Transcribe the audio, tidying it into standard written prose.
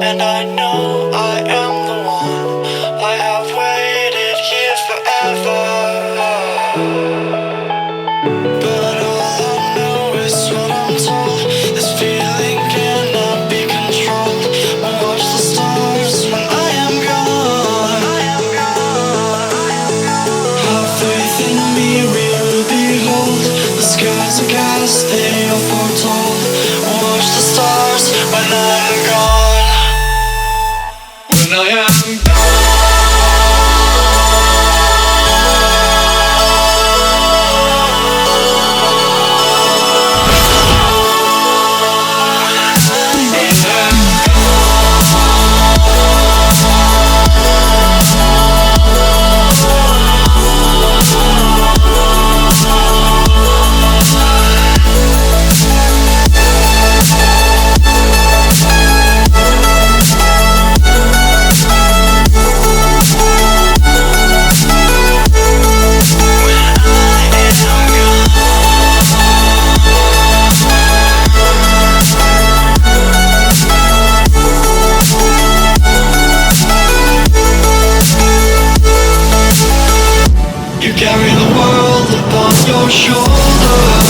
and I know I am the one. I have waited here forever, but all I know is what I'm told. This feeling cannot be controlled. I watch the stars when I am gone. Have faith in me, real behold. The skies are cast, they are foretold. Watch the stars when I'm gone. When I am gone. You carry the world upon your shoulders.